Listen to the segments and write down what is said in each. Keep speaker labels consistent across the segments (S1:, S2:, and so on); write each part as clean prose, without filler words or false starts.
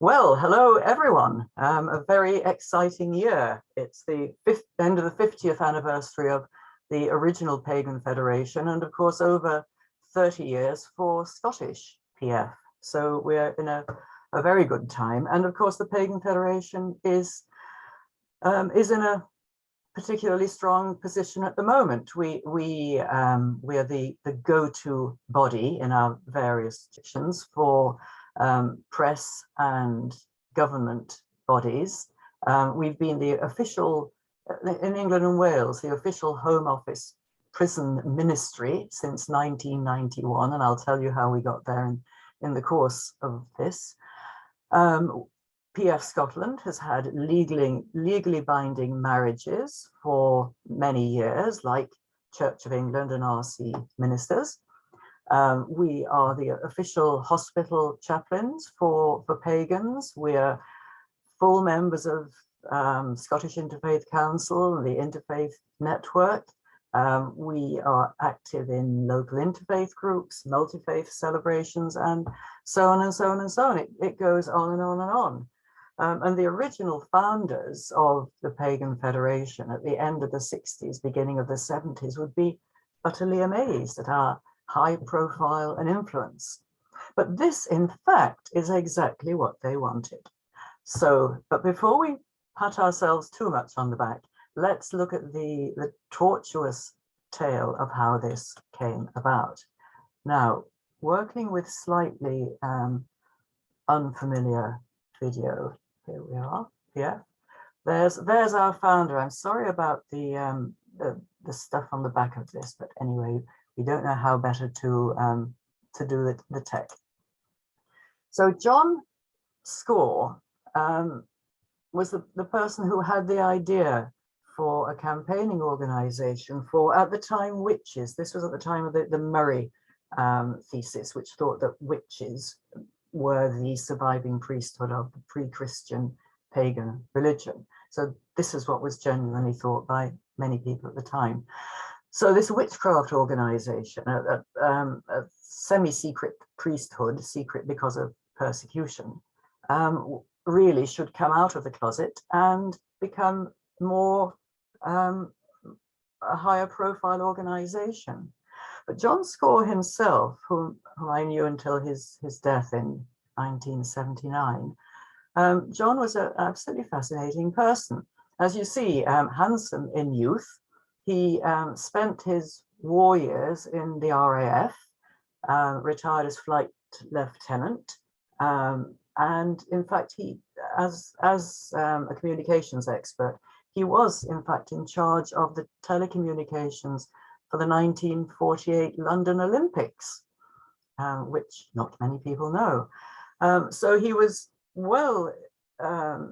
S1: Well, hello everyone. A very exciting year. It's the end of the 50th anniversary of the original Pagan Federation, and of course over 30 years for Scottish PF. So we're in a very good time. And of course the Pagan Federation is in a particularly strong position at the moment. We are the go-to body in our various jurisdictions for press and government bodies. We've been the official, in England and Wales, the official Home Office prison ministry since 1991, and I'll tell you how we got there in the course of this. PF Scotland has had legally binding marriages for many years, like Church of England and RC ministers. We are the official hospital chaplains for pagans. We are full members of Scottish Interfaith Council and the Interfaith Network. We are active in local interfaith groups, multi-faith celebrations, and so on and so on and so on. It goes on and on and on. And the original founders of the Pagan Federation at the end of the 60s, beginning of the 70s, would be utterly amazed at our high profile and influence. But this, in fact, is exactly what they wanted. So, but before we pat ourselves too much on the back, let's look at the tortuous tale of how this came about. Now, working with slightly unfamiliar video, here we are. Yeah, there's our founder. I'm sorry about the stuff on the back of this, but anyway, we don't know how better to do the tech. So John Score was the person who had the idea for a campaigning organization for, at the time, witches. This was at the time of the Murray thesis, which thought that witches were the surviving priesthood of the pre-Christian pagan religion. So this is what was genuinely thought by many people at the time. So this witchcraft organization, a semi-secret priesthood, secret because of persecution, really should come out of the closet and become more a higher profile organization. But John Score himself, whom I knew until his death in 1979, John was an absolutely fascinating person. As you see, handsome in youth, he spent his war years in the RAF, retired as flight lieutenant, and in fact, he, as a communications expert, he was in fact in charge of the telecommunications for the 1948 London Olympics, which not many people know. So he was well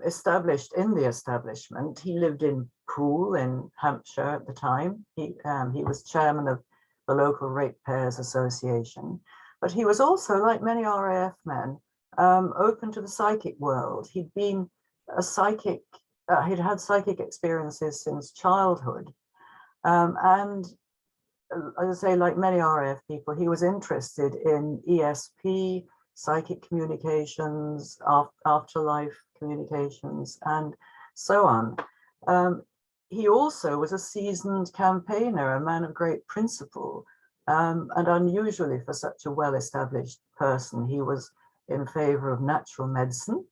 S1: established in the establishment. He lived in Poole in Hampshire at the time. He was chairman of the local Ratepayers Association, but he was also, like many RAF men, open to the psychic world. He'd been a psychic, he'd had psychic experiences since childhood. And as I say, like many RAF people, he was interested in ESP, psychic communications, afterlife communications, and so on. He also was a seasoned campaigner, a man of great principle, and unusually for such a well-established person, he was in favor of natural medicine,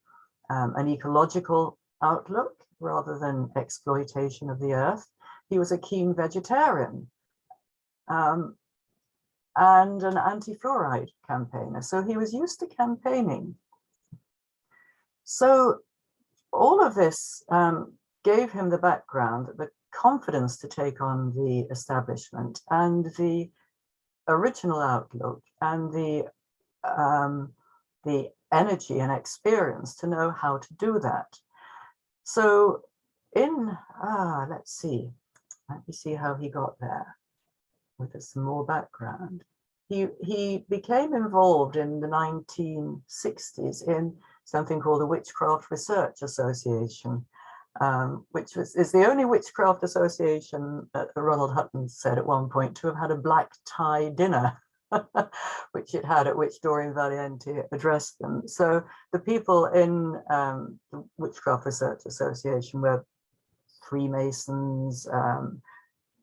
S1: an ecological outlook rather than exploitation of the earth. He was a keen vegetarian, and an anti-fluoride campaigner. So he was used to campaigning. So all of this gave him the background, the confidence to take on the establishment and the original outlook and the energy and experience to know how to do that. So let's see, let me see how he got there with some more background. He became involved in the 1960s in something called the Witchcraft Research Association, which is the only witchcraft association that Ronald Hutton said at one point to have had a black tie dinner. which it had, at which Doreen Valiente addressed them. So the people in the Witchcraft Research Association were Freemasons,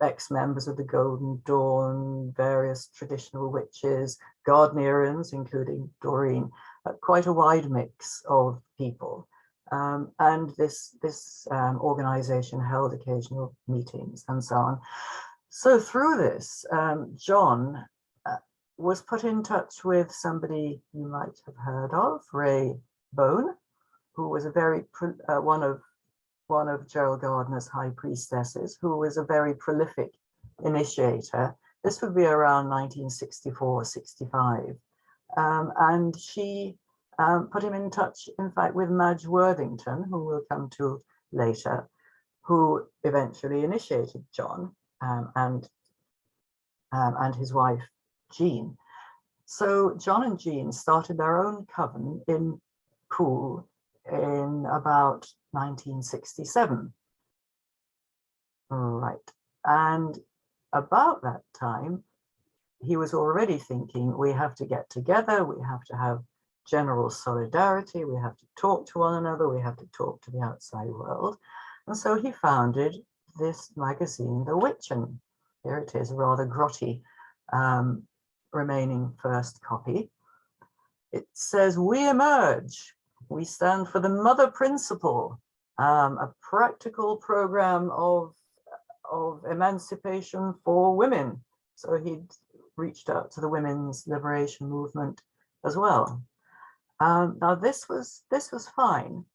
S1: ex-members of the Golden Dawn, various traditional witches, Gardnerians, including Doreen, quite a wide mix of people. And this organization held occasional meetings and so on. So through this, John was put in touch with somebody you might have heard of, Ray Bone, who was a very one of Gerald Gardner's high priestesses, who was a very prolific initiator. This would be around 1964-65. And she put him in touch, in fact, with Madge Worthington, who we'll come to later, who eventually initiated John and his wife, Jean. So John and Jean started their own coven in Poole in about 1967. Right. And about that time, he was already thinking, we have to get together, we have to have general solidarity, we have to talk to one another, we have to talk to the outside world. And so he founded this magazine, The WICCAN. Here it is, a rather grotty remaining first copy. It says, "We emerge. We stand for the mother principle, a practical program of emancipation for women." So he'd reached out to the women's liberation movement as well. Now this was fine,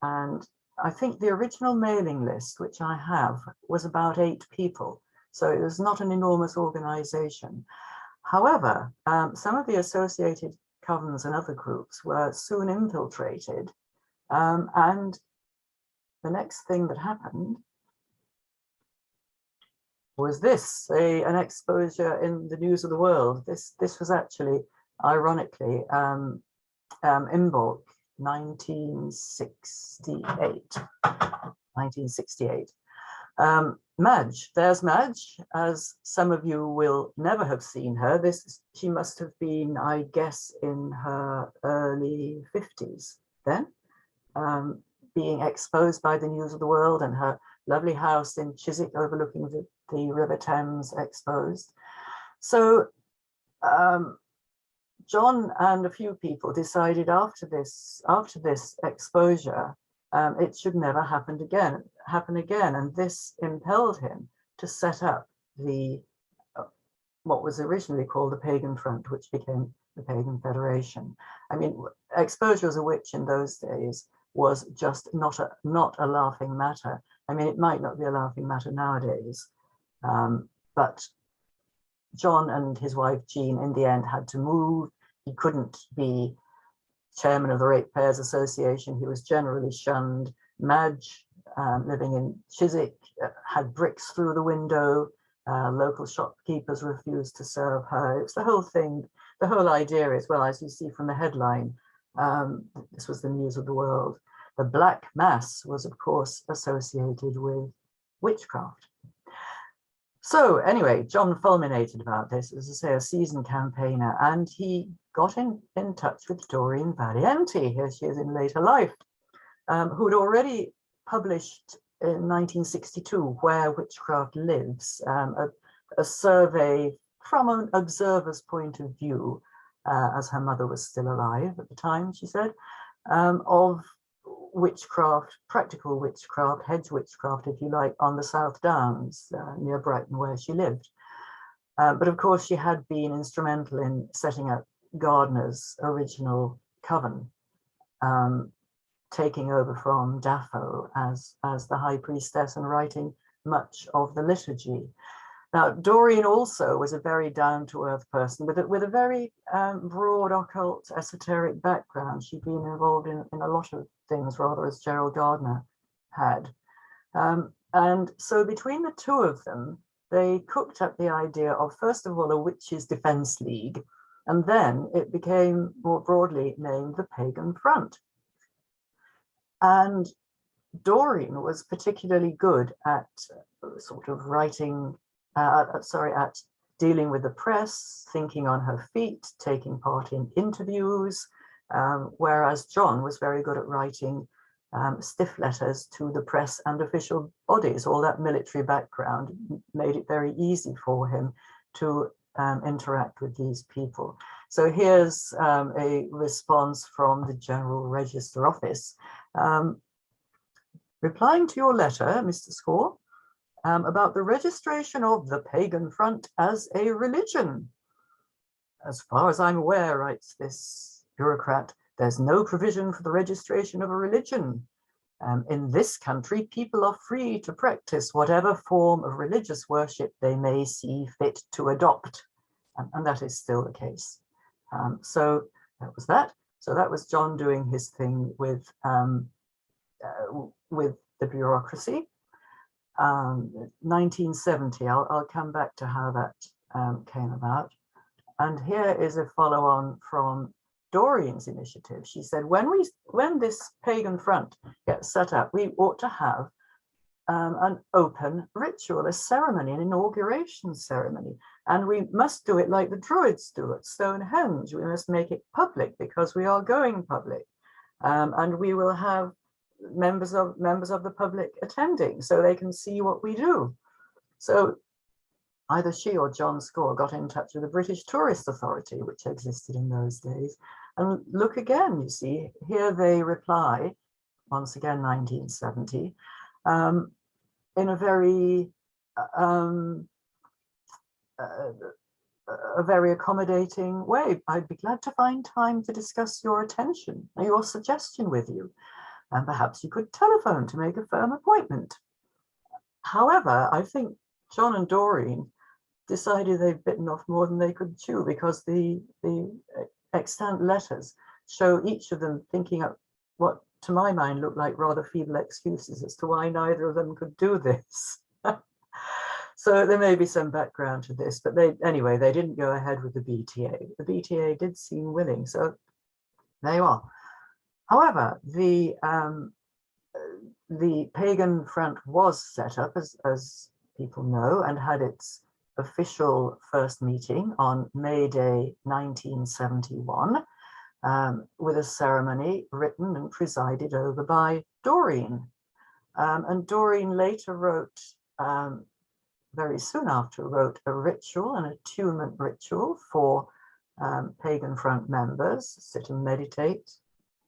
S1: and I think the original mailing list, which I have, was about 8 people, so it was not an enormous organization. However, some of the associated covens and other groups were soon infiltrated, and the next thing that happened was this, an exposure in the News of the World. This was actually, ironically, in bulk, 1968. Madge, there's Madge, as some of you will never have seen her. She must have been, I guess, in her early 50s then, being exposed by the News of the World, and her lovely house in Chiswick overlooking the River Thames exposed. So John and a few people decided after this exposure, it should never happen again, and this impelled him to set up what was originally called the Pagan Front, which became the Pagan Federation. I mean, exposure as a witch in those days was just not a laughing matter. I mean, it might not be a laughing matter nowadays, but John and his wife Jean in the end had to move. He couldn't be chairman of the Ratepayers Association. He was generally shunned. Madge, living in Chiswick, had bricks through the window. Local shopkeepers refused to serve her. It's the whole thing. The whole idea is, well, as you see from the headline, this was the News of the World. The Black Mass was, of course, associated with witchcraft. So anyway, John fulminated about this, as I say, a seasoned campaigner, and he got in touch with Doreen Valiente, here she is in later life, who had already published in 1962, Where Witchcraft Lives, a survey from an observer's point of view, as her mother was still alive at the time, she said, of witchcraft, practical witchcraft, hedge witchcraft, if you like, on the South Downs near Brighton, where she lived. But of course, she had been instrumental in setting up Gardner's original coven, taking over from Dafoe as the high priestess and writing much of the liturgy. Now, Doreen also was a very down-to-earth person with a very broad occult esoteric background. She'd been involved in a lot of things, rather as Gerald Gardner had. And so between the two of them, they cooked up the idea of, first of all, a Witches' Defence League, and then it became more broadly named the Pagan Front. And Doreen was particularly good at sort of writing, at dealing with the press, thinking on her feet, taking part in interviews, whereas John was very good at writing stiff letters to the press and official bodies. All that military background made it very easy for him to interact with these people. So here's a response from the General Register Office. Replying to your letter, Mr. Score, about the registration of the Pagan Front as a religion. As far as I'm aware, writes this bureaucrat, there's no provision for the registration of a religion. In this country, people are free to practice whatever form of religious worship they may see fit to adopt. And that is still the case. So that was that. So that was John doing his thing with the bureaucracy. 1970, I'll come back to how that came about. And here is a follow-on from Doreen's initiative. She said, when this Pagan Front gets set up, we ought to have an open ritual, a ceremony, an inauguration ceremony. And we must do it like the Druids do at Stonehenge. We must make it public because we are going public. And we will have members of the public attending so they can see what we do. So either she or John Score got in touch with the British Tourist Authority, which existed in those days. And look again, you see, here they reply, once again, 1970, in a very accommodating way. I'd be glad to find time to discuss your suggestion with you. And perhaps you could telephone to make a firm appointment. However, I think John and Doreen decided they'd bitten off more than they could chew, because the extant letters show each of them thinking up what, to my mind, looked like rather feeble excuses as to why neither of them could do this. So there may be some background to this, but anyway, they didn't go ahead with the BTA. The BTA did seem willing, so there you are. However, the Pagan Front was set up, as people know, and had its official first meeting on May Day 1971, with a ceremony written and presided over by Doreen. And Doreen later wrote, very soon after, wrote a ritual, an attunement ritual for Pagan Front members, sit and meditate,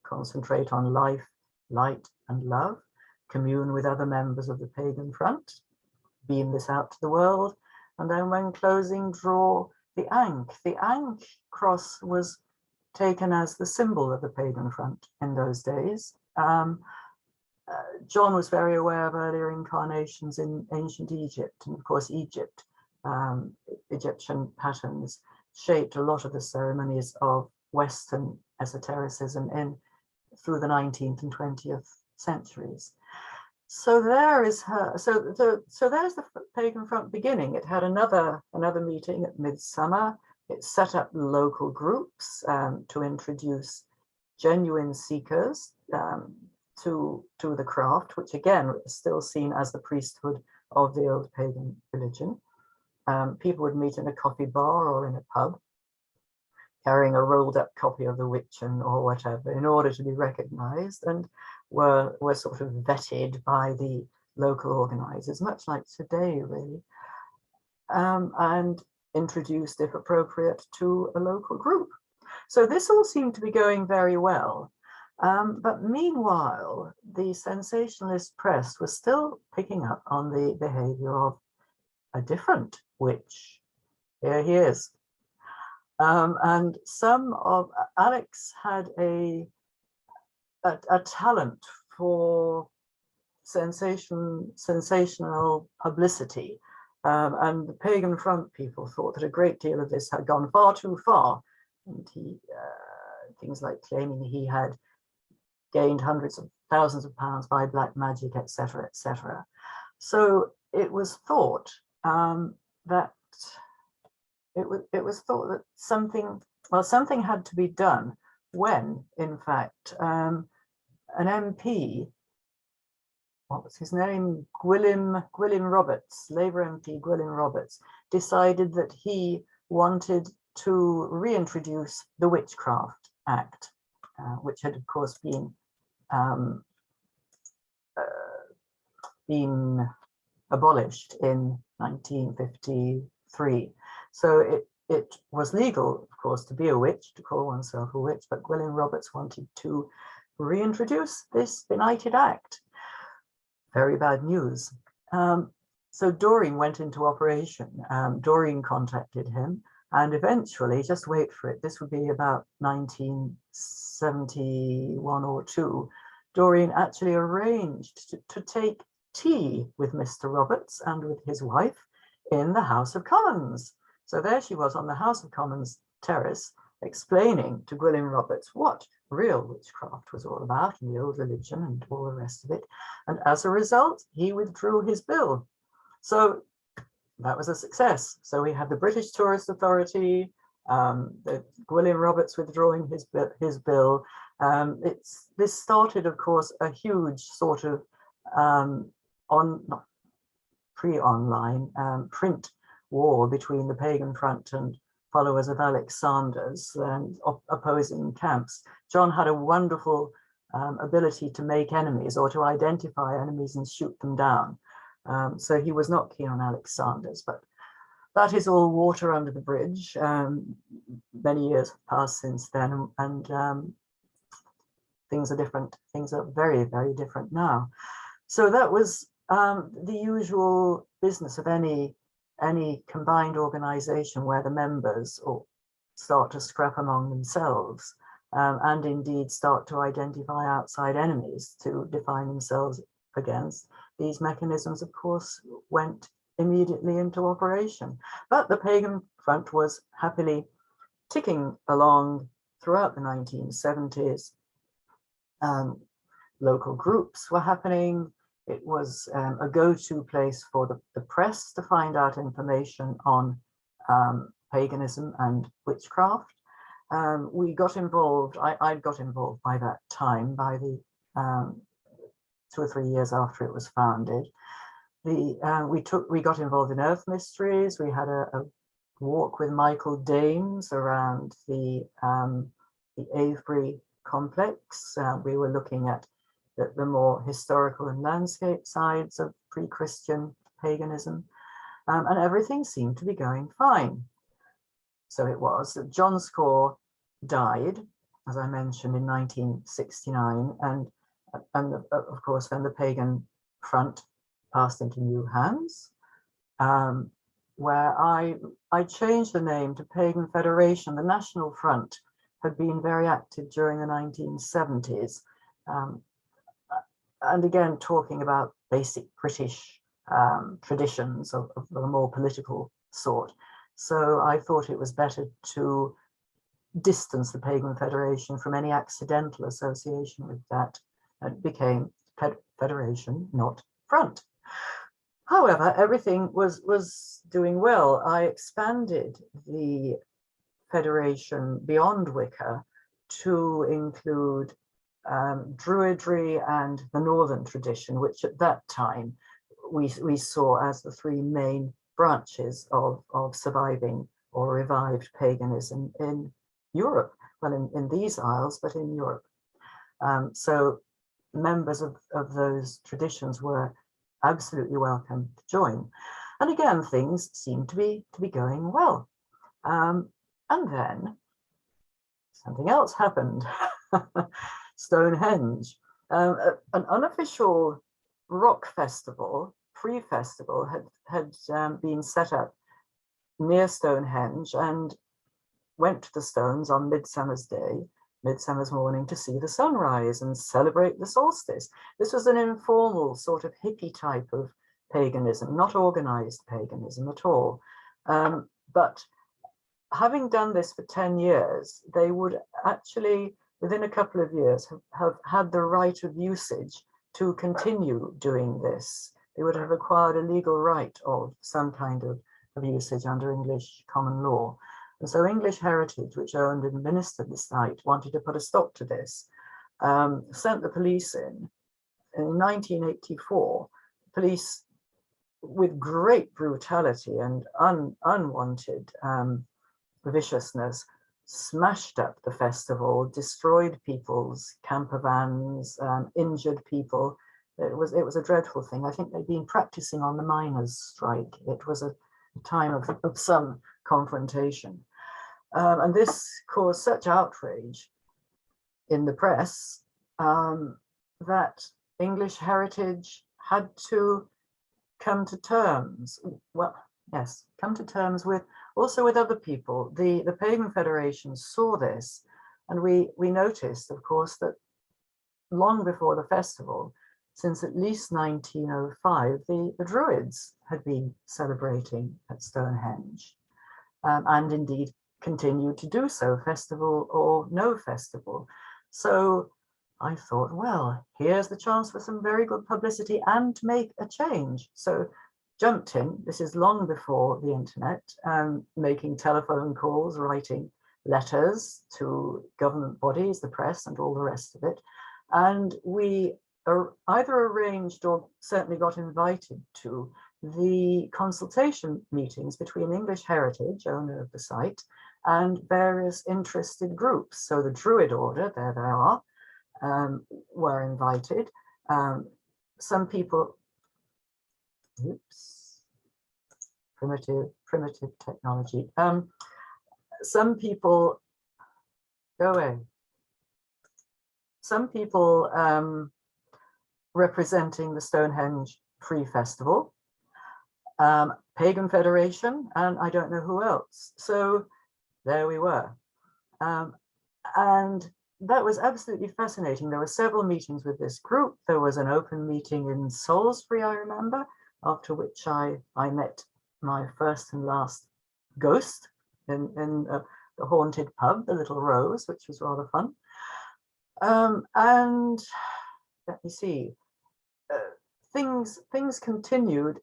S1: concentrate on life, light, and love, commune with other members of the Pagan Front, beam this out to the world, and then when closing, draw the Ankh. The Ankh cross was taken as the symbol of the Pagan Front in those days. John was very aware of earlier incarnations in ancient Egypt, and of course Egypt, Egyptian patterns shaped a lot of the ceremonies of Western esotericism through the 19th and 20th centuries. So there is her. So there's the Pagan Front beginning. It had another meeting at midsummer. It set up local groups to introduce genuine seekers to the craft, which again is still seen as the priesthood of the old pagan religion. People would meet in a coffee bar or in a pub, carrying a rolled up copy of the WICCAN or whatever in order to be recognized, and were sort of vetted by the local organizers, much like today, really, and introduced, if appropriate, to a local group. So this all seemed to be going very well. But meanwhile, the sensationalist press was still picking up on the behavior of a different witch. Here he is. And Alex had a talent for sensational publicity. And the Pagan Front people thought that a great deal of this had gone far too far. And things like claiming he had gained hundreds of thousands of pounds by black magic, etc., etc. So it was thought that something had to be done, when in fact an MP, what was his name, Gwilym Roberts, Labour MP Gwilym Roberts, decided that he wanted to reintroduce the Witchcraft Act, which had, of course, been abolished in 1953. So it was legal, of course, to be a witch, to call oneself a witch, but Gwilym Roberts wanted to reintroduce this benighted act. Very bad news. So Doreen went into operation. Doreen contacted him, and eventually, just wait for it, this would be about 1971 or 2, Doreen actually arranged to take tea with Mr. Roberts and with his wife in the House of Commons. So there she was on the House of Commons terrace, explaining to Gwilym Roberts what real witchcraft was all about, and the old religion and all the rest of it. And as a result, he withdrew his bill. So that was a success. So we had the British Tourist Authority, Gwilym Roberts withdrawing his bill. This started, of course, a huge sort of pre-online print war between the Pagan front and followers of Alex Saunders and opposing camps. John had a wonderful ability to make enemies or to identify enemies and shoot them down. So he was not keen on Alex Saunders, but that is all water under the bridge. Many years have passed since then, and things are different. Things are very, very different now. So that was the usual business of any combined organization where the members start to scrap among themselves and indeed start to identify outside enemies to define themselves against. These mechanisms, of course, went immediately into operation. But the Pagan front was happily ticking along throughout the 1970s. Local groups were happening. It was a go-to place for the press to find out information on paganism and witchcraft. We got involved, I got involved by that time, by the 2 or 3 years after it was founded. We got involved in Earth Mysteries. We had a walk with Michael Dames around the Avebury complex. We were looking at the more historical and landscape sides of pre-Christian paganism, and everything seemed to be going fine. So it was that John Score died, as I mentioned, in 1969, and of course then the Pagan front passed into new hands, where I changed the name to Pagan Federation. The National Front had been very active during the 1970s, and again talking about basic British traditions of the more political sort. So I thought it was better to distance the Pagan Federation from any accidental association with that. It became Federation, not Front. However, everything was doing well. I expanded the Federation beyond Wicca to include Druidry and the Northern tradition, which at that time we saw as the 3 main branches of surviving or revived paganism in Europe. Well, in these isles, but in Europe. So members of those traditions were absolutely welcome to join. And again, things seemed to be going well. And then something else happened. Stonehenge, an unofficial rock festival, free festival, had been set up near Stonehenge, and went to the stones on Midsummer's morning, to see the sunrise and celebrate the solstice. This was an informal sort of hippie type of paganism, not organized paganism at all. But having done this for 10 years, they would actually, within a couple of years, have had the right of usage to continue doing this. They would have acquired a legal right of some kind of usage under English common law. And so English Heritage, which owned and administered the site, wanted to put a stop to this, sent the police in. In 1984, police with great brutality and unwanted viciousness, smashed up the festival, destroyed people's camper vans, injured people. It was a dreadful thing. I think they'd been practicing on the miners' strike. It was a time of some confrontation. And this caused such outrage in the press that English heritage had to come to terms. Well, yes, come to terms with also with other people. The Pagan Federation saw this, and we noticed, of course, that long before the festival, since at least 1905, the Druids had been celebrating at Stonehenge, and indeed continued to do so, festival or no festival. So I thought, well, here's the chance for some very good publicity and to make a change. So jumped in. This is long before the internet, making telephone calls, writing letters to government bodies, the press, and all the rest of it. And we either arranged or certainly got invited to the consultation meetings between English Heritage, owner of the site, and various interested groups. So the Druid Order, there they are, were invited. Some people, oops, primitive technology. Some people, go away. Some people representing the Stonehenge Free Festival, Pagan Federation, and I don't know who else. So there we were. And that was absolutely fascinating. There were several meetings with this group. There was an open meeting in Salisbury, I remember, after which I met my first and last ghost in the haunted pub, the Little Rose, which was rather fun. And let me see, things continued,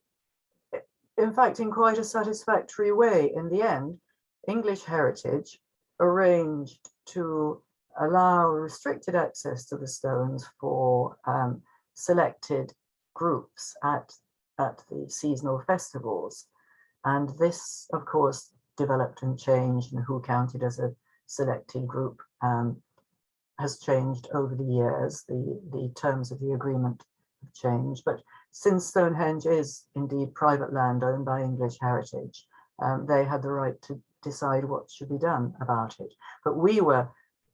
S1: in fact, in quite a satisfactory way. In the end, English Heritage arranged to allow restricted access to the stones for selected groups at the seasonal festivals. And this, of course, developed and changed, and who counted as a selected group has changed over the years. The terms of the agreement have changed. But since Stonehenge is indeed private land owned by English Heritage, they had the right to decide what should be done about it. But we were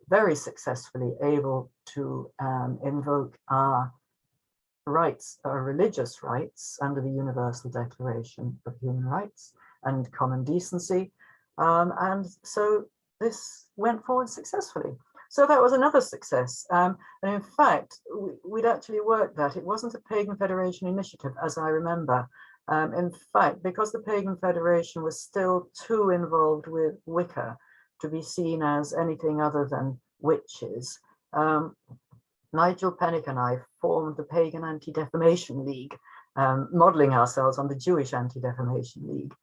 S1: very successfully able to invoke our rights, our religious rights, under the Universal Declaration of Human Rights and Common Decency. And so this went forward successfully. So that was another success. And in fact, we'd actually worked that. It wasn't a Pagan Federation initiative, as I remember. In fact, because the Pagan Federation was still too involved with Wicca to be seen as anything other than witches, Nigel Pennick and I formed the Pagan Anti-Defamation League, modeling ourselves on the Jewish Anti-Defamation League,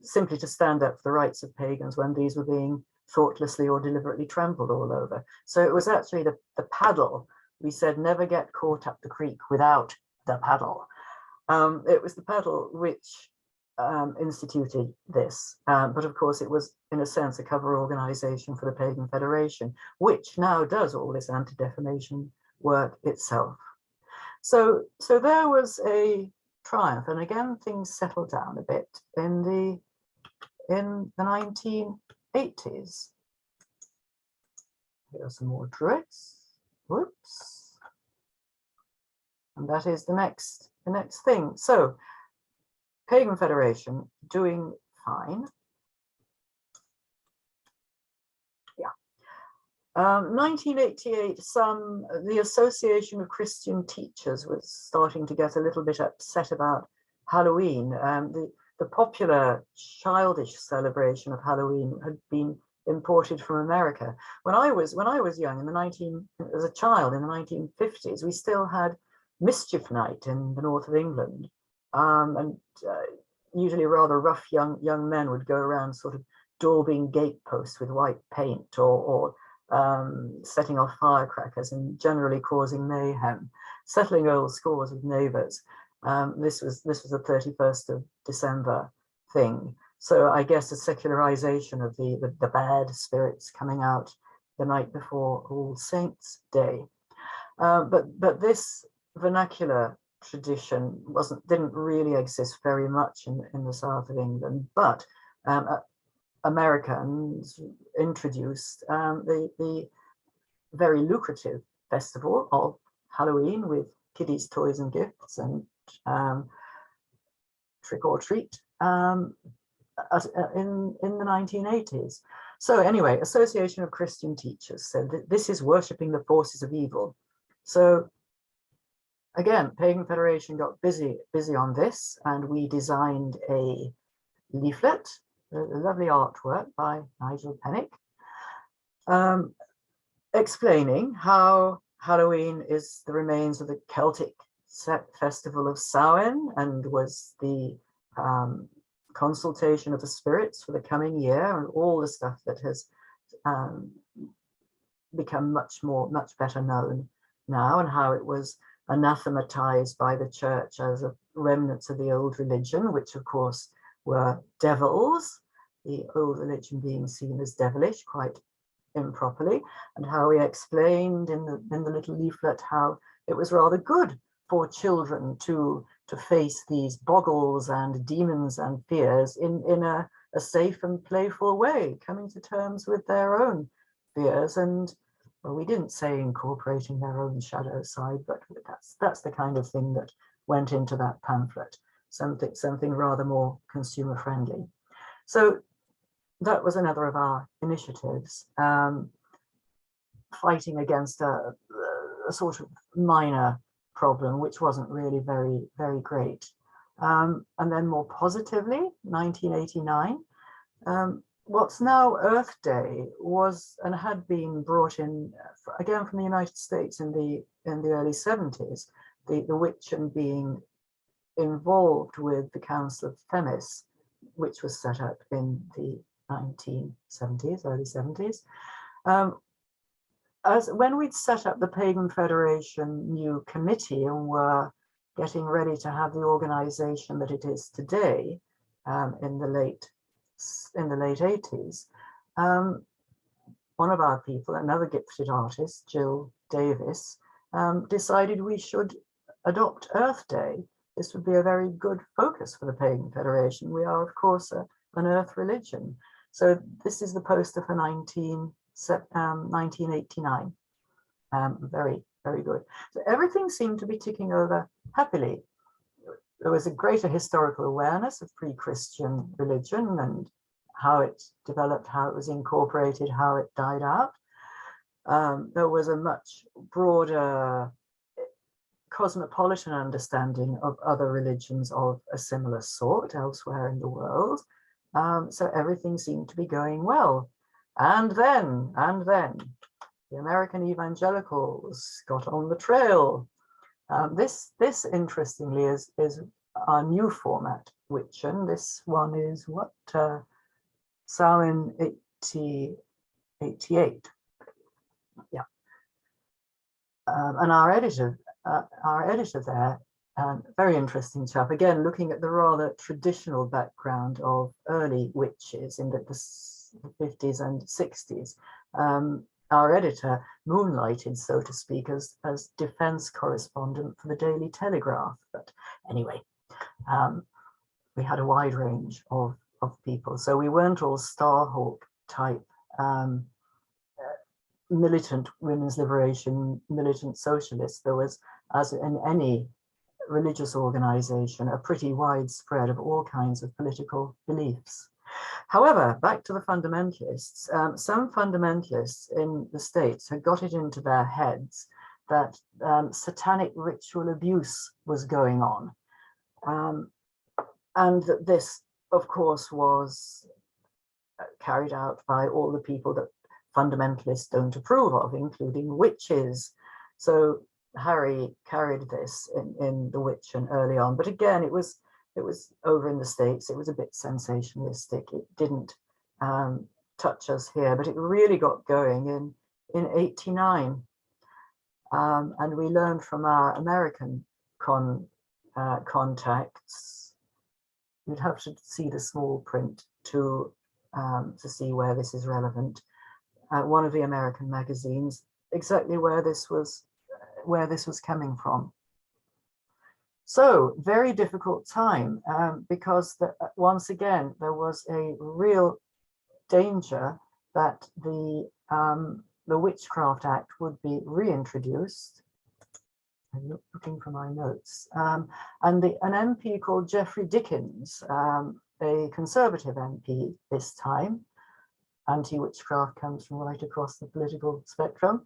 S1: simply to stand up for the rights of pagans when these were being thoughtlessly or deliberately trampled all over. So it was actually the paddle. We said, never get caught up the creek without the paddle. It was the paddle which instituted this, but of course it was in a sense a cover organization for the Pagan Federation, which now does all this anti-defamation work itself. So there was a triumph, and again things settled down a bit in the 1980s. Here are some more druids. Whoops. And that is the next thing. So Pagan Federation doing fine. Yeah. 1988, the Association of Christian Teachers was starting to get a little bit upset about Halloween. The popular childish celebration of Halloween had been imported from America. When I was young, as a child in the 1950s, we still had Mischief Night in the north of England, and usually rather rough young men would go around sort of daubing gateposts with white paint or setting off firecrackers and generally causing mayhem, settling old scores with neighbours. This was the 31st of December thing. So I guess a secularization of the bad spirits coming out the night before All Saints' Day. But this vernacular tradition didn't really exist very much in the south of England, but Americans introduced the very lucrative festival of Halloween with kiddies' toys and gifts and trick or treat in the 1980s. So anyway, Association of Christian Teachers said that this is worshipping the forces of evil. So again, Pagan Federation got busy on this, and we designed a leaflet, a lovely artwork by Nigel Pennick, explaining how Halloween is the remains of the Celtic festival of Samhain and was the consultation of the spirits for the coming year, and all the stuff that has become much better known now, and how it was anathematized by the church as a remnants of the old religion, which of course were devils, the old religion being seen as devilish quite improperly, and how we explained in the little leaflet how it was rather good for children to face these boggles and demons and fears in a safe and playful way, coming to terms with their own fears. And well, we didn't say incorporating their own shadow side, but that's the kind of thing that went into that pamphlet, something rather more consumer friendly. So that was another of our initiatives, fighting against a sort of minor problem, which wasn't really very great. And then more positively, 1989, what's now Earth Day was and had been brought in again from the United States in the early 70s, the WICCAN being involved with the Council of Themis, which was set up in the 1970s, early 70s. As when we'd set up the Pagan Federation new committee and were getting ready to have the organization that it is today, in the late 80s, one of our people, another gifted artist, Jill Davis, decided we should adopt Earth Day. This would be a very good focus for the Pagan Federation. We are, of course, an Earth religion. So this is the poster for 1989. Very good. So everything seemed to be ticking over happily. There was a greater historical awareness of pre-Christian religion and how it developed, how it was incorporated, how it died out. There was a much broader cosmopolitan understanding of other religions of a similar sort elsewhere in the world. So everything seemed to be going well. And then the American evangelicals got on the trail. This interestingly is our new format, WICCAN. This one is what Samhain 88. Yeah. And our editor there, very interesting chap, again looking at the rather traditional background of early witches in the 50s and 60s. Our editor moonlighted, so to speak, as defense correspondent for the Daily Telegraph. But anyway, we had a wide range of people. So we weren't all Starhawk type militant women's liberation, militant socialists. There was, as in any religious organization, a pretty wide spread of all kinds of political beliefs. However, back to the fundamentalists, some fundamentalists in the States had got it into their heads that satanic ritual abuse was going on. And that this, of course, was carried out by all the people that fundamentalists don't approve of, including witches. So Harry carried this in the WICCAN early on, but again, it was over in the States. It was a bit sensationalistic. It didn't touch us here, but it really got going in 89. And we learned from our American contacts. You'd have to see the small print to see where this is relevant. One of the American magazines, exactly where this was coming from. So very difficult time because once again there was a real danger that the Witchcraft Act would be reintroduced. I'm looking for my notes. And an MP called Geoffrey Dickens, a Conservative MP this time, anti-witchcraft comes from right across the political spectrum,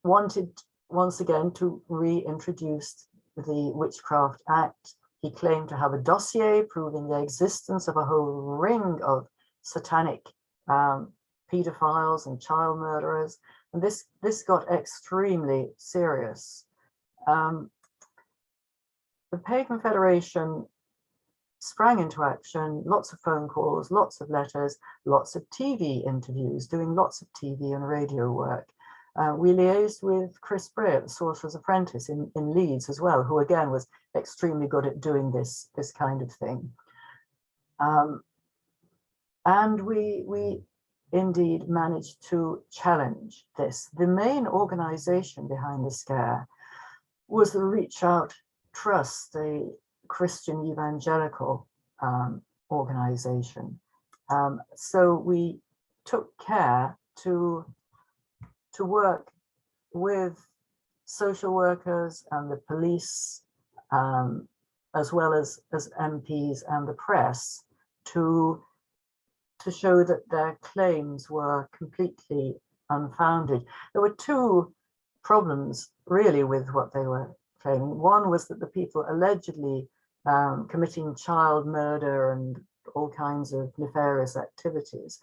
S1: wanted once again to reintroduce the Witchcraft Act. He claimed to have a dossier proving the existence of a whole ring of satanic pedophiles and child murderers, and this got extremely serious. The Pagan Federation sprang into action, lots of phone calls, lots of letters, lots of TV interviews, doing lots of TV and radio work. We liaised with Chris Bray, the Sorcerer's Apprentice in Leeds as well, who again was extremely good at doing this kind of thing. And we indeed managed to challenge this. The main organization behind the scare was the Reach Out Trust, a Christian evangelical organization. So we took care to work with social workers and the police, as well as MPs and the press, to show that their claims were completely unfounded. There were two problems really with what they were claiming. One was that the people allegedly committing child murder and all kinds of nefarious activities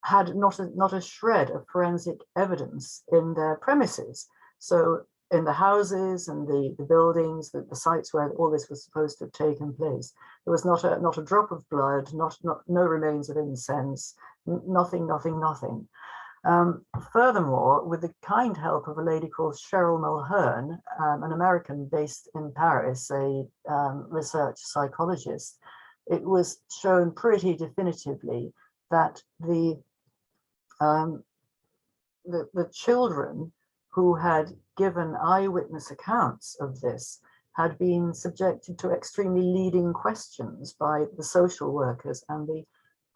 S1: had not a shred of forensic evidence in their premises. So in the houses and the buildings, the sites where all this was supposed to have taken place, there was not a drop of blood, no remains of incense, nothing. Furthermore, with the kind help of a lady called Cheryl Mulhern, an American based in Paris, a research psychologist, it was shown pretty definitively that the children who had given eyewitness accounts of this had been subjected to extremely leading questions by the social workers and the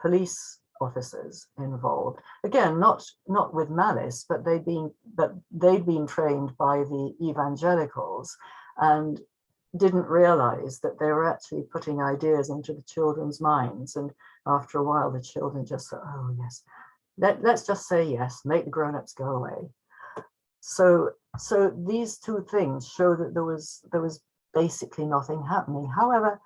S1: police officers involved. Again, not with malice, but they'd been trained by the evangelicals and didn't realize that they were actually putting ideas into the children's minds. And after a while, the children just thought, oh yes, let's just say yes, make the grown-ups go away. So these two things show that there was basically nothing happening. However,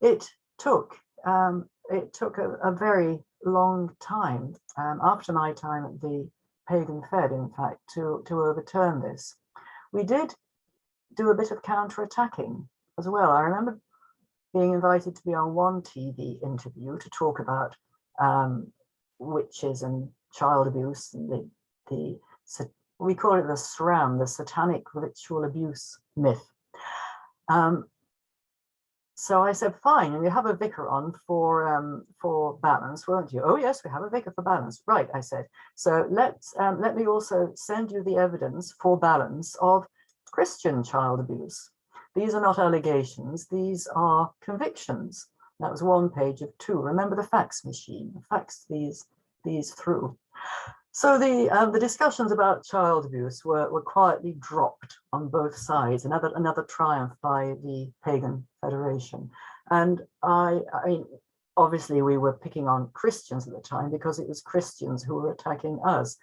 S1: it took a very long time after my time at the Pagan Fed, in fact, to overturn this. We did do a bit of counter-attacking as well. I remember being invited to be on one TV interview to talk about witches and child abuse and we call it the SRAM, the Satanic Ritual Abuse Myth. So I said, fine, and you have a vicar on for balance, won't you? Oh yes, we have a vicar for balance. Right, I said. So let me also send you the evidence for balance of Christian child abuse. These are not allegations, these are convictions. That was 1 page of 2. Remember the fax machine, fax these through. So the discussions about child abuse were quietly dropped on both sides. Another triumph by the Pagan Federation. And I mean, obviously we were picking on Christians at the time because it was Christians who were attacking us.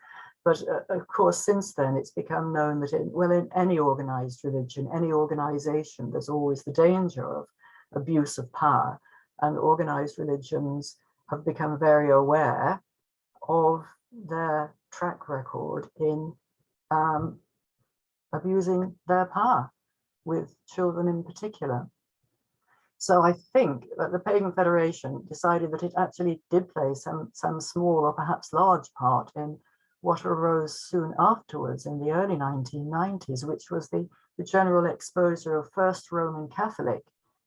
S1: But of course, since then, it's become known that in any organized religion, any organization, there's always the danger of abuse of power. And organized religions have become very aware of their track record in abusing their power with children in particular. So I think that the Pagan Federation decided that it actually did play some small or perhaps large part in what arose soon afterwards in the early 1990s, which was the the general exposure of first Roman Catholic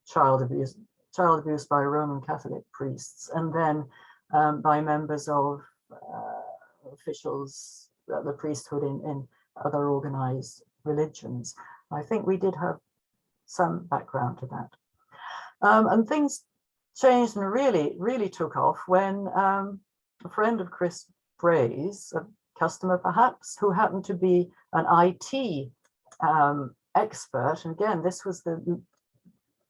S1: child abuse by Roman Catholic priests, and then by members of officials, the priesthood in other organized religions. I think we did have some background to that. And things changed and really took off when a friend of Chris Bray's, a customer perhaps, who happened to be an IT expert, and again, this was the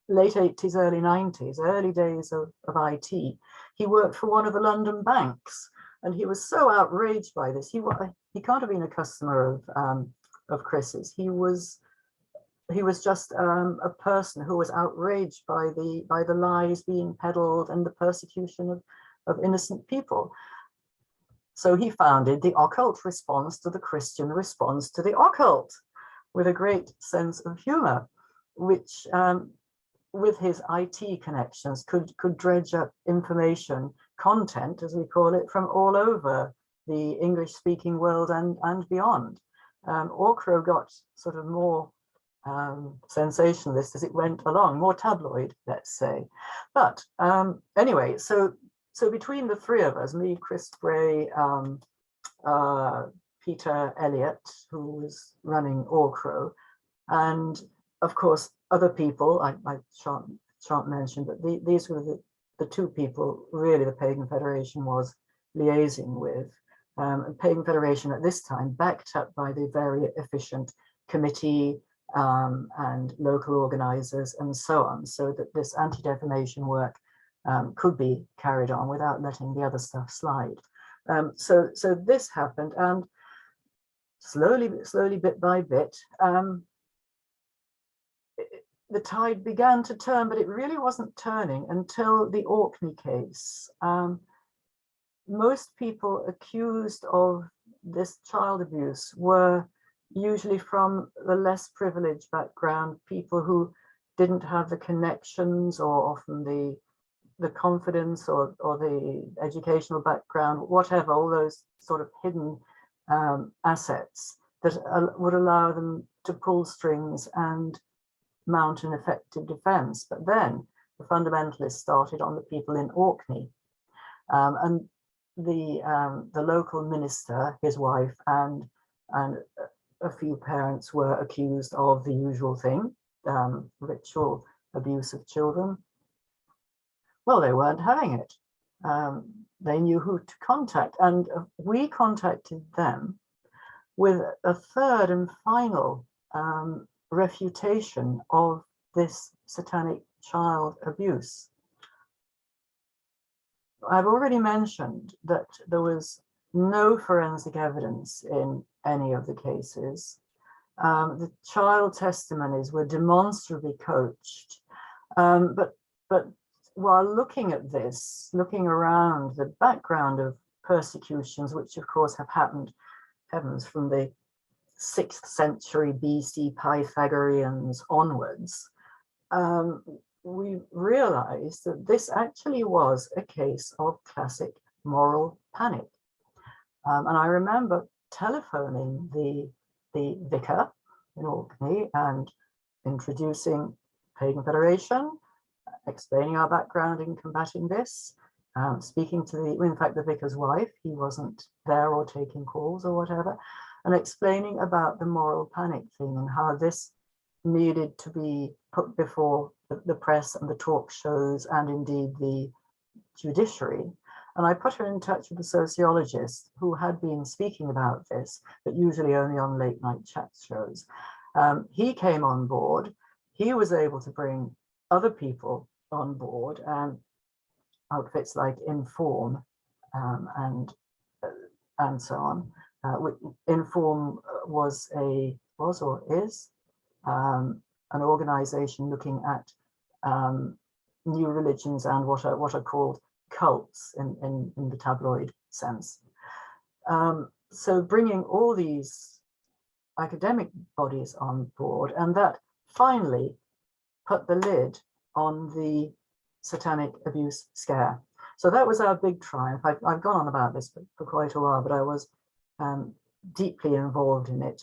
S1: late 80s, early 90s, early days of IT. He worked for one of the London banks, and he was so outraged by this. He can't have been a customer of Chris's. He was just a person who was outraged by the lies being peddled and the persecution of innocent people. So he founded the Occult Response to the Christian Response to the Occult, with a great sense of humor, which with his IT connections could dredge up information, content, as we call it, from all over the English-speaking world and beyond. Orcro got sort of more sensationalist as it went along, more tabloid, let's say. But anyway, so between the three of us, me, Chris Bray, Peter Elliott, who was running Orcro, and of course other people I shan't mention, but these were the two people really the Pagan Federation was liaising with. And Pagan Federation at this time, backed up by the very efficient committee and local organizers and so on, so that this anti-defamation work could be carried on without letting the other stuff slide. So this happened, and slowly, bit by bit, the tide began to turn, but it really wasn't turning until the Orkney case. Most people accused of this child abuse were usually from the less privileged background, people who didn't have the connections or often the confidence or the educational background, whatever, all those sort of hidden assets that would allow them to pull strings and mount an effective defense. But then the fundamentalists started on the people in Orkney, and the local minister, his wife, and a few parents were accused of the usual thing, ritual abuse of children. Well, they weren't having it. They knew who to contact, and we contacted them with a third and final refutation of this satanic child abuse. I've already mentioned that there was no forensic evidence in any of the cases. The child testimonies were demonstrably coached, but while looking at this, looking around the background of persecutions, which of course have happened, heavens, from the 6th century BC Pythagoreans onwards, we realized that this actually was a case of classic moral panic. And I remember telephoning the vicar in Orkney and introducing Pagan Federation, explaining our background in combating this, speaking to in fact, the vicar's wife. He wasn't there or taking calls or whatever, and explaining about the moral panic thing and how this needed to be put before the press and the talk shows and indeed the judiciary. And I put her in touch with a sociologist who had been speaking about this, but usually only on late night chat shows. He came on board. He was able to bring other people on board, and outfits like Inform and so on. Inform was or is an organization looking at new religions and what are called cults in the tabloid sense. So bringing all these academic bodies on board, and that finally put the lid on the satanic abuse scare. So that was our big triumph. I've gone on about this for quite a while, but I was deeply involved in it.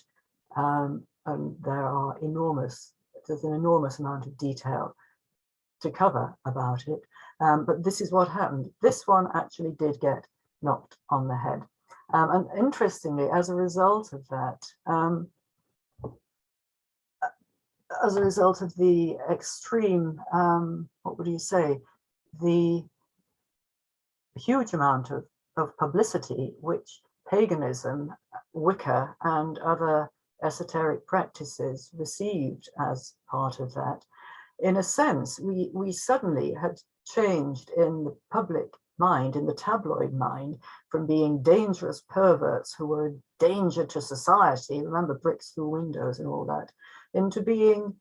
S1: and there's an enormous amount of detail to cover about it. But this is what happened. This one actually did get knocked on the head. And interestingly, as a result of that, as a result of the extreme, what would you say, the huge amount of publicity which paganism, Wicca, and other esoteric practices received as part of that, in a sense, we suddenly had changed in the public mind, in the tabloid mind, from being dangerous perverts who were a danger to society, remember bricks through windows and all that, into being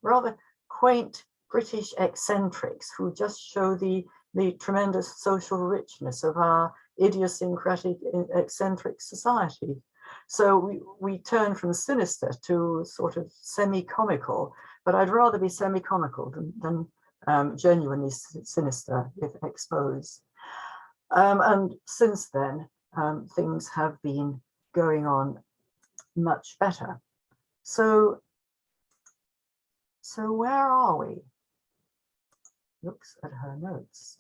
S1: rather quaint British eccentrics who just show the tremendous social richness of our idiosyncratic eccentric society. So we turn from sinister to sort of semi-comical, but I'd rather be semi-comical than genuinely sinister if exposed. And since then, things have been going on much better. So where are we? Looks at her notes.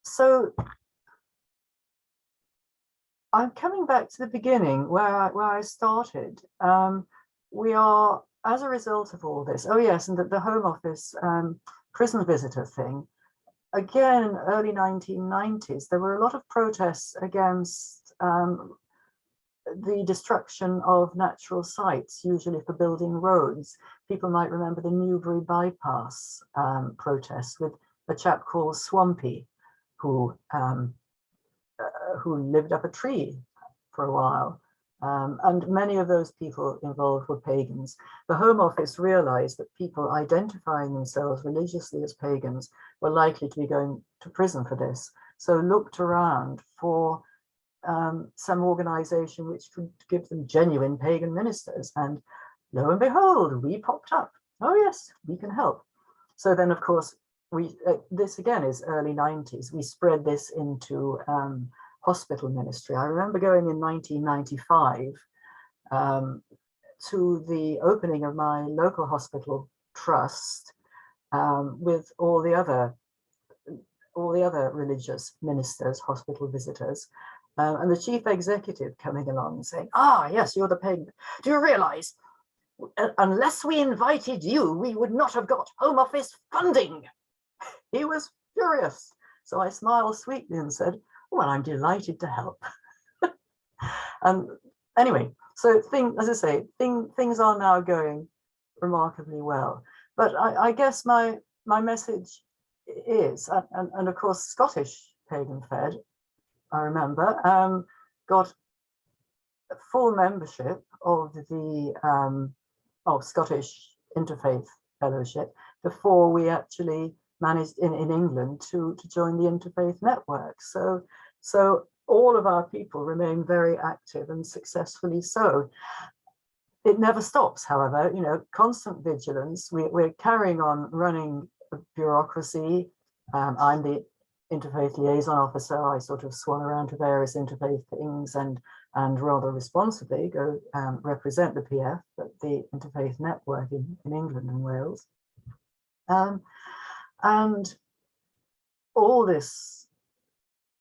S1: So I'm coming back to the beginning where I started. We are, as a result of all this, oh yes, and the Home Office prison visitor thing, again, early 1990s, there were a lot of protests against the destruction of natural sites, usually for building roads. People might remember the Newbury bypass protests with a chap called Swampy, who lived up a tree for a while. And many of those people involved were pagans. The Home Office realized that people identifying themselves religiously as pagans were likely to be going to prison for this. So looked around for some organization which could give them genuine pagan ministers. And lo and behold, we popped up. Oh yes, we can help. So then, of course, this again is early 90s. We spread this into hospital ministry. I remember going in 1995 to the opening of my local hospital trust with all the other religious ministers, hospital visitors, and the chief executive coming along and saying, "Ah, yes, you're the pagan. Do you realize, unless we invited you, we would not have got Home Office funding?" He was furious. So I smiled sweetly and said, "Well, I'm delighted to help." And anyway, so as I say, things are now going remarkably well. But I guess my message is, and of course, Scottish Pagan Fed, I remember, got full membership of the Scottish Interfaith Fellowship before we actually managed in England to join the Interfaith Network. So all of our people remain very active and successfully so. It never stops, however, constant vigilance. We're carrying on running a bureaucracy. I'm the Interfaith Liaison Officer. I sort of swan around to various interfaith things and rather responsibly go represent the PF, the Interfaith Network in England and Wales. And all this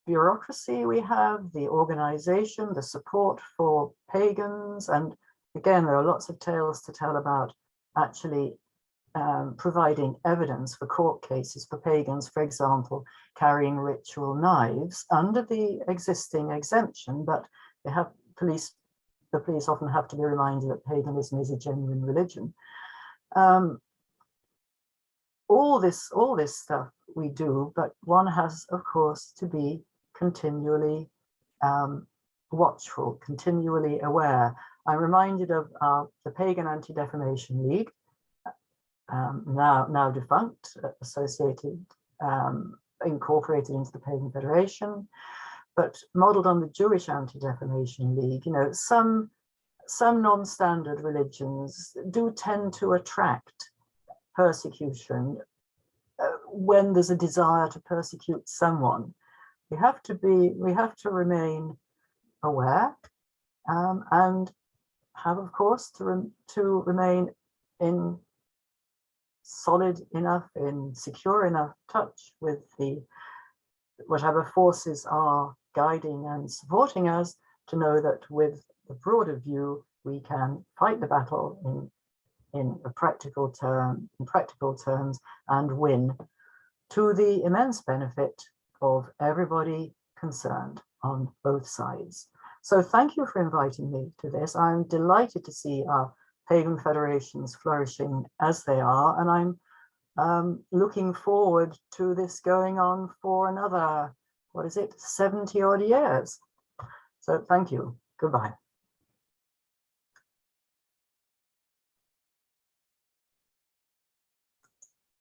S1: bureaucracy we have, the organization, the support for pagans, and again, there are lots of tales to tell about actually providing evidence for court cases for pagans, for example, carrying ritual knives under the existing exemption, but they have the police often have to be reminded that paganism is a genuine religion. All this stuff we do, but one has, of course, to be continually watchful, continually aware. I'm reminded of the Pagan Anti-Defamation League, now defunct, associated, incorporated into the Pagan Federation, but modeled on the Jewish Anti-Defamation League. Some non-standard religions do tend to attract persecution when there's a desire to persecute someone. We have to remain aware and have, of course, to remain in solid enough, in secure enough touch with the whatever forces are guiding and supporting us, to know that with the broader view, we can fight the battle in practical terms and win, to the immense benefit of everybody concerned on both sides. So thank you for inviting me to this. I'm delighted to see our pagan federations flourishing as they are, and I'm looking forward to this going on for another, what is it, 70 odd years. So thank you. Goodbye.